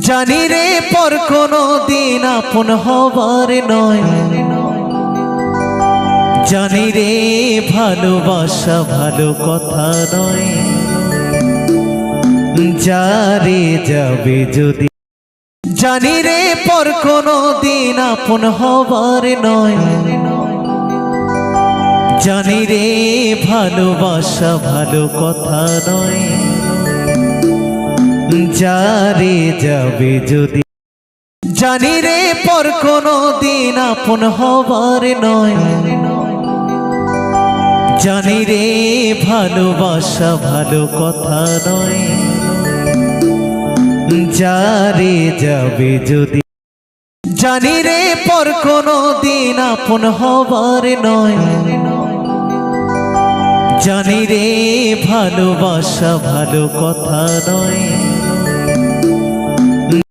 জানি রে পর কোনো দিন আপন হবার নয়, জানি রে ভালোবাসা ভালো কথা নয়। যারে যাবে যদি, জানি রে পর কোনো দিন আপন হবার নয়, জানি রে ভালোবাসা ভালো কথা নয়। যারে যাবে যদি, জানি রে পর কোনো দিন আপন হবার নয়, জানি রে ভালোবাসা ভালো কথা নয়। যারে যাবে যদি, জানি রে পর কোনো দিন আপন হবার নয়, জানি রে ভালোবাসা ভালো কথা নয়।